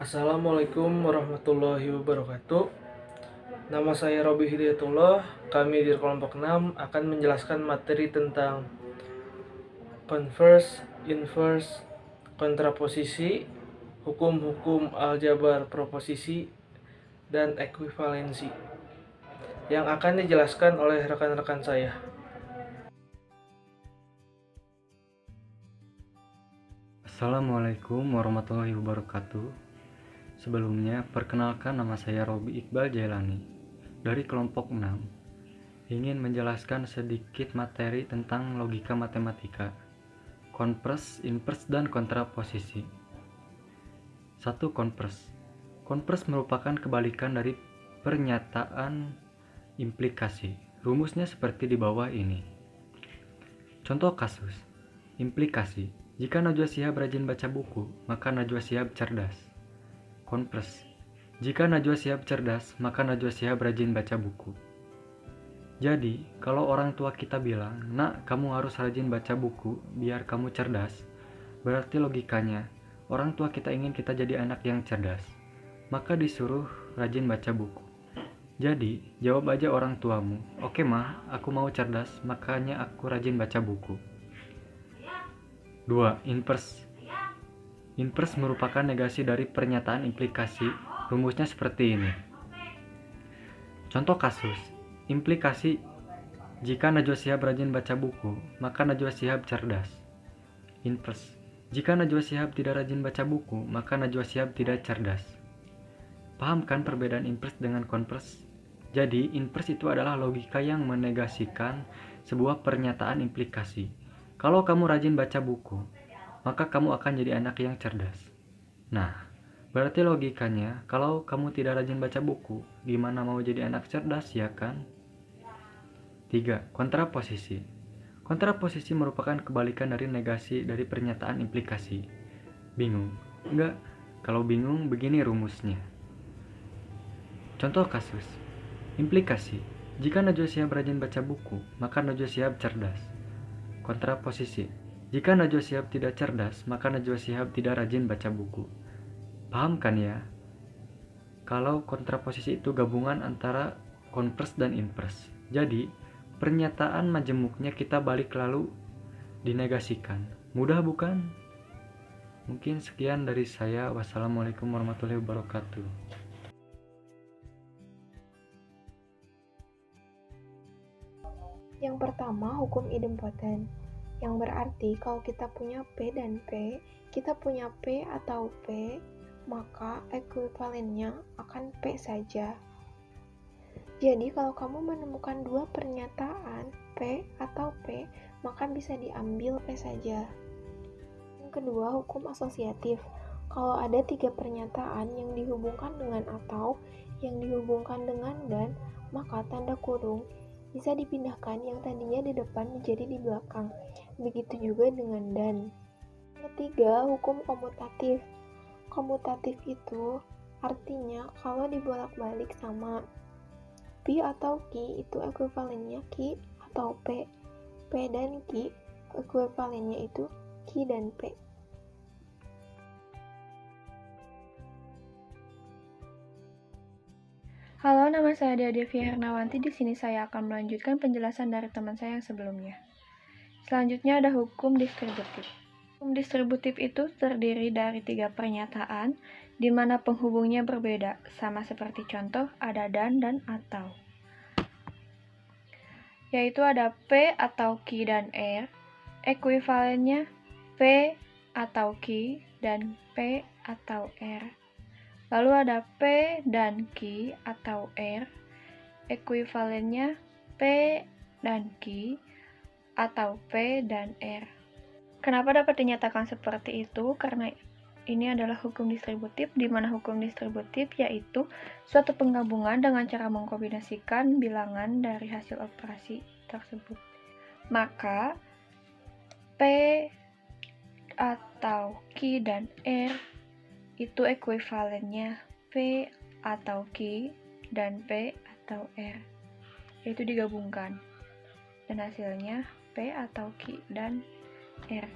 Assalamualaikum warahmatullahi wabarakatuh. Nama saya Robi Hidayatullah. Kami di kelompok 6 akan menjelaskan materi tentang converse, inverse, kontraposisi, hukum-hukum aljabar proposisi, dan ekuivalensi yang akan dijelaskan oleh rekan-rekan saya. Assalamualaikum warahmatullahi wabarakatuh. Sebelumnya, perkenalkan nama saya Robi Iqbal Jailani dari kelompok 6. Ingin menjelaskan sedikit materi tentang logika matematika, konvers, inverse, dan kontraposisi. 1. Konvers. Konvers merupakan kebalikan dari pernyataan implikasi. Rumusnya seperti di bawah ini. Contoh kasus. Implikasi. Jika Najwa Shihab rajin baca buku, maka Najwa Shihab cerdas. Konvers. Jika Najwa Shihab cerdas, maka Najwa Shihab rajin baca buku. Jadi, kalau orang tua kita bilang, "Nak, kamu harus rajin baca buku biar kamu cerdas," berarti logikanya, orang tua kita ingin kita jadi anak yang cerdas, maka disuruh rajin baca buku. Jadi, jawab aja orang tuamu, "Oke mah, aku mau cerdas, makanya aku rajin baca buku." 2. Inverse. Inverse merupakan negasi dari pernyataan implikasi. Rumusnya seperti ini. Contoh kasus. Implikasi. Jika Najwa Shihab rajin baca buku, maka Najwa Shihab cerdas. Inverse. Jika Najwa Shihab tidak rajin baca buku, maka Najwa Shihab tidak cerdas. Paham kan perbedaan inverse dengan konvers? Jadi, inverse itu adalah logika yang menegasikan sebuah pernyataan implikasi. Kalau kamu rajin baca buku, maka kamu akan jadi anak yang cerdas. Nah, berarti logikanya, kalau kamu tidak rajin baca buku, gimana mau jadi anak cerdas, ya kan? 3. Kontraposisi. Kontraposisi merupakan kebalikan dari negasi dari pernyataan implikasi. Bingung? Enggak. Kalau bingung, begini rumusnya. Contoh kasus. Implikasi. Jika Najwa Shihab rajin baca buku, maka Najwa Shihab cerdas. Kontraposisi. Jika Najwa Shihab tidak cerdas, maka Najwa Shihab tidak rajin baca buku. Paham kan ya? Kalau kontraposisi itu gabungan antara konvers dan inverse. Jadi, pernyataan majemuknya kita balik lalu dinegasikan. Mudah bukan? Mungkin sekian dari saya. Wassalamualaikum warahmatullahi wabarakatuh. Yang pertama, hukum idempoten, yang berarti kalau kita punya P dan P, kita punya P atau P, maka ekuivalennya akan P saja. Jadi kalau kamu menemukan dua pernyataan P atau P, maka bisa diambil P saja. Yang kedua, hukum asosiatif. Kalau ada tiga pernyataan yang dihubungkan dengan atau, yang dihubungkan dengan dan, maka tanda kurung bisa dipindahkan yang tadinya di depan menjadi di belakang. Begitu juga dengan dan. Ketiga, hukum komutatif. Komutatif itu artinya kalau dibolak-balik sama. Pi atau Ki itu ekuivalennya Ki atau P. P dan Ki ekuivalennya itu Ki dan P. Halo, nama saya Devia Hernawanti. Di sini saya akan melanjutkan penjelasan dari teman saya yang sebelumnya. Selanjutnya ada hukum distributif. Hukum distributif itu terdiri dari tiga pernyataan, di mana penghubungnya berbeda, sama seperti contoh ada dan atau. Yaitu ada P atau Q dan R, ekuivalennya P atau Q dan P atau R. Lalu ada P dan Q atau R, ekuivalennya P dan Q atau P dan R. Kenapa dapat dinyatakan seperti itu? Karena ini adalah hukum distributif, di mana hukum distributif yaitu suatu penggabungan dengan cara mengkombinasikan bilangan dari hasil operasi tersebut. Maka P atau Q dan R itu ekuivalennya P atau Q dan P atau R, yaitu digabungkan, dan hasilnya P atau Q dan R.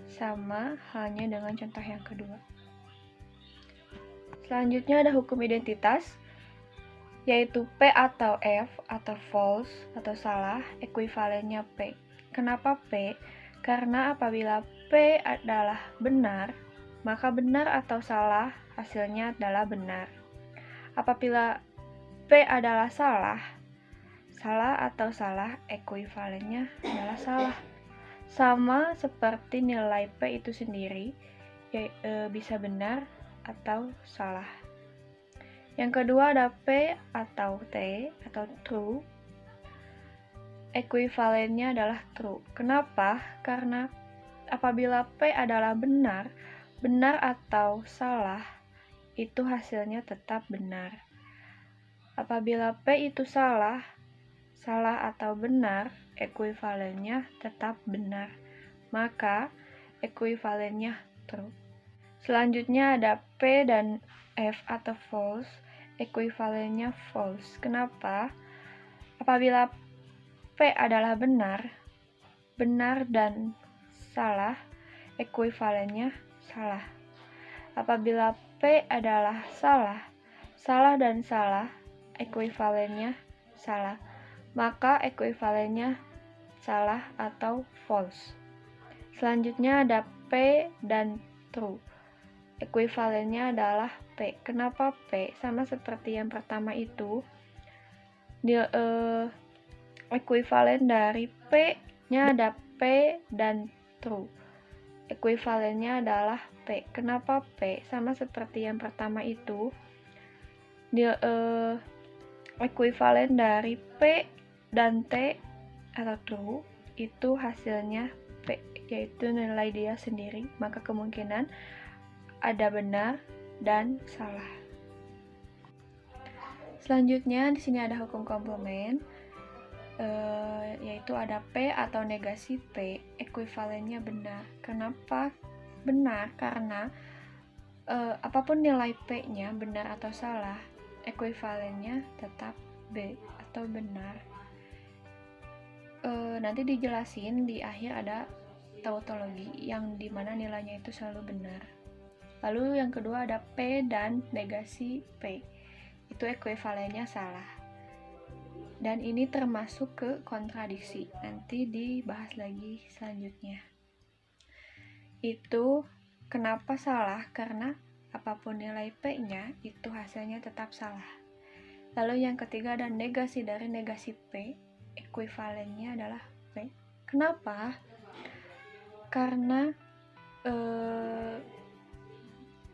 Sama halnya dengan contoh yang kedua. Selanjutnya ada hukum identitas, yaitu P atau F atau false atau salah, ekuivalennya P. Kenapa P? Karena apabila P adalah benar, maka benar atau salah hasilnya adalah benar. Apabila P adalah salah, salah atau salah ekuivalennya adalah salah. Sama seperti nilai P itu sendiri, bisa benar atau salah. Yang kedua ada P atau T atau true. Ekuivalennya adalah true. Kenapa? Karena apabila P adalah benar, benar atau salah, itu hasilnya tetap benar. Apabila P itu salah, salah atau benar, ekuivalennya tetap benar. Maka ekuivalennya true. Selanjutnya ada P dan F atau false, ekuivalennya false. Kenapa? Apabila P adalah benar, benar dan salah, ekuivalennya salah. Apabila P adalah salah, salah dan salah, ekuivalennya salah. Maka ekuivalennya salah atau false. Selanjutnya ada P dan true. Ekuivalennya adalah P. Kenapa P? Sama seperti yang pertama itu, ekuivalen dari P-nya ada P dan true. Ekuivalennya adalah P. Kenapa P? Sama seperti yang pertama itu, ekuivalen dari P dan T atau true, itu hasilnya P, yaitu nilai dia sendiri. Maka kemungkinan ada benar dan salah. Selanjutnya di sini ada hukum komplement, yaitu ada P atau negasi P, ekuivalennya benar. Kenapa benar? Karena apapun nilai P-nya, benar atau salah, ekuivalennya tetap B atau benar. Nanti dijelasin di akhir ada tautologi yang dimana nilainya itu selalu benar. Lalu yang kedua ada P dan negasi P, itu ekuivalennya salah. Dan ini termasuk ke kontradiksi, nanti dibahas lagi selanjutnya. Itu kenapa salah? Karena apapun nilai P-nya, itu hasilnya tetap salah. Lalu yang ketiga ada negasi dari negasi P, ekuivalennya adalah P. Kenapa? Karena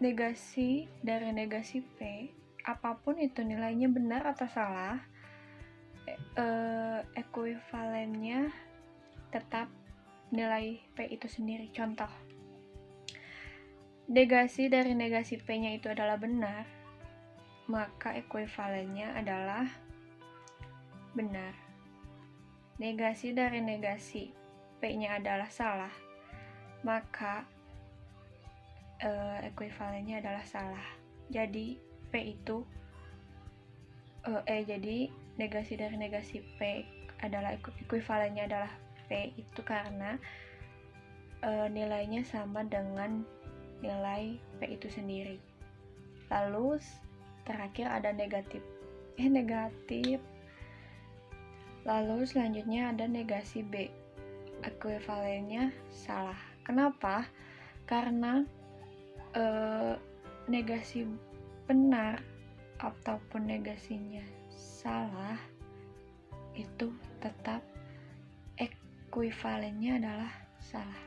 negasi dari negasi P, apapun itu nilainya benar atau salah, ekuivalennya tetap nilai P itu sendiri. Contoh, negasi dari negasi P-nya itu adalah benar, maka ekuivalennya adalah benar. Negasi dari negasi P-nya adalah salah, maka ekuivalennya adalah salah. Jadi P itu jadi negasi dari negasi P adalah ekuivalennya adalah P itu karena nilainya sama dengan nilai P itu sendiri. Lalu terakhir ada negatif. Lalu selanjutnya ada negasi B, ekuivalennya salah. Kenapa? Karena negasi benar ataupun negasinya salah, itu tetap ekuivalennya adalah salah.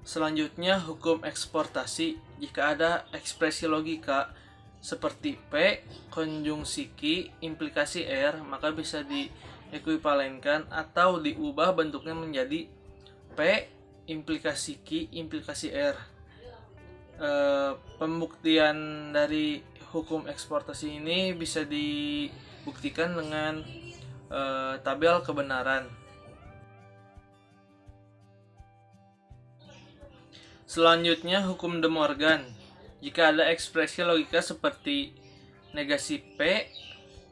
Selanjutnya hukum eksportasi. Jika ada ekspresi logika seperti P konjungsi Q implikasi R, maka bisa diekuivalenkan atau diubah bentuknya menjadi P implikasi Q implikasi R. Pembuktian dari hukum eksportasi ini bisa dibuktikan dengan tabel kebenaran. Selanjutnya, hukum De Morgan. Jika ada ekspresi logika seperti negasi P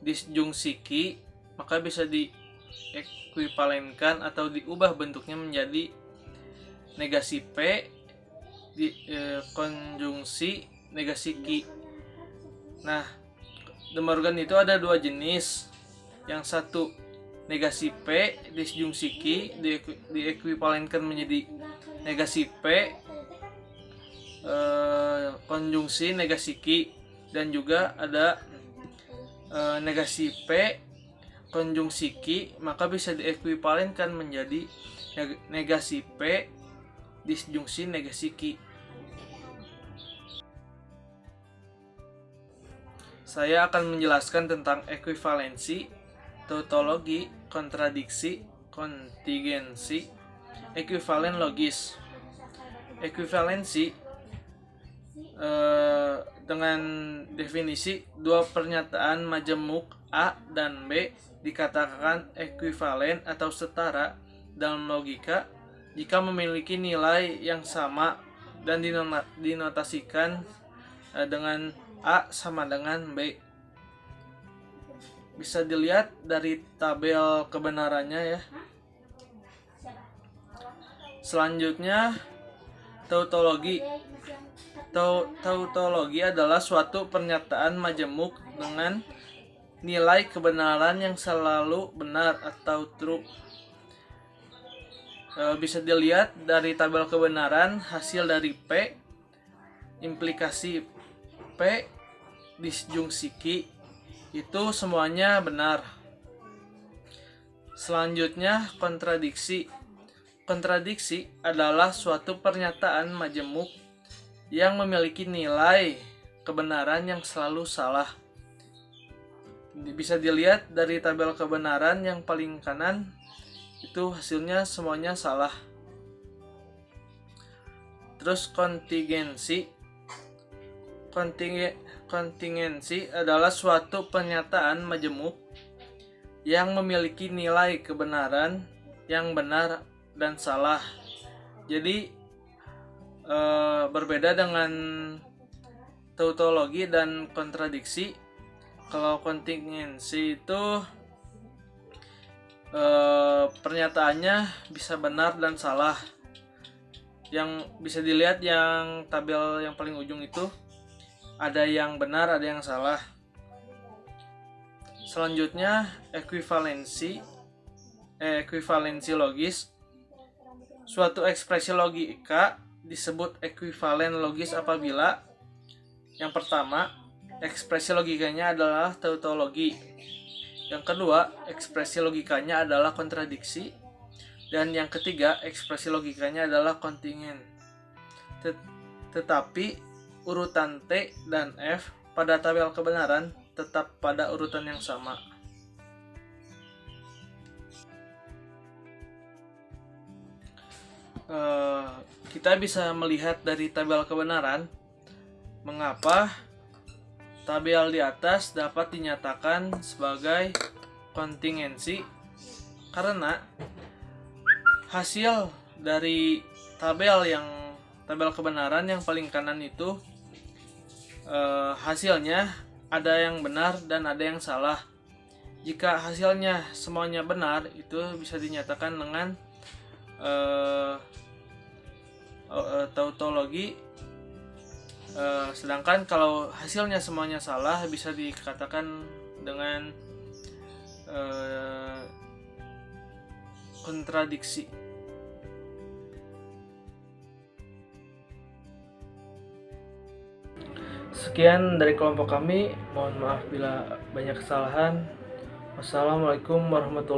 disjungsi Q, maka bisa diekuivalenkan atau diubah bentuknya menjadi negasi P konjungsi negasi Q. Nah, De Morgan itu ada dua jenis. Yang satu negasi P disjungsi Q diekuivalenkan menjadi negasi P konjungsi negasi Q, dan juga ada negasi P konjungsi Q maka bisa diekuivalenkan menjadi negasi P disjungsi negasi Q. Saya akan menjelaskan tentang ekuivalensi, tautologi, kontradiksi, kontingensi, ekuivalen logis. Ekuivalensi dengan definisi dua pernyataan majemuk A dan B dikatakan ekuivalen atau setara dalam logika jika memiliki nilai yang sama dan dinotasikan dengan A sama dengan B. Bisa dilihat dari tabel kebenarannya ya. Selanjutnya, tautologi. Tautologi adalah suatu pernyataan majemuk dengan nilai kebenaran yang selalu benar atau true. Bisa dilihat dari tabel kebenaran hasil dari P implikasi P disjungsi Q itu semuanya benar. Selanjutnya, kontradiksi. Kontradiksi adalah suatu pernyataan majemuk yang memiliki nilai kebenaran yang selalu salah. Bisa dilihat dari tabel kebenaran yang paling kanan, itu hasilnya semuanya salah. Terus kontingensi. Kontingensi adalah suatu pernyataan majemuk yang memiliki nilai kebenaran yang benar dan salah. Jadi berbeda dengan tautologi dan kontradiksi. Kalau kontingensi itu pernyataannya bisa benar dan salah. Yang bisa dilihat yang tabel yang paling ujung itu ada yang benar, ada yang salah. Selanjutnya, ekuivalensi logis. Suatu ekspresi logika disebut ekuivalen logis apabila yang pertama, ekspresi logikanya adalah tautologi. Yang kedua, ekspresi logikanya adalah kontradiksi. Dan yang ketiga, ekspresi logikanya adalah kontingen. Tetapi urutan T dan F pada tabel kebenaran tetap pada urutan yang sama. Kita bisa melihat dari tabel kebenaran mengapa tabel di atas dapat dinyatakan sebagai kontingensi, karena hasil dari tabel kebenaran yang paling kanan itu hasilnya ada yang benar dan ada yang salah. Jika hasilnya semuanya benar, itu bisa dinyatakan dengan tautologi. Sedangkan kalau hasilnya semuanya salah, bisa dikatakan dengan kontradiksi. Sekian dari kelompok kami. Mohon maaf bila banyak kesalahan. Wassalamualaikum warahmatullahi wabarakatuh.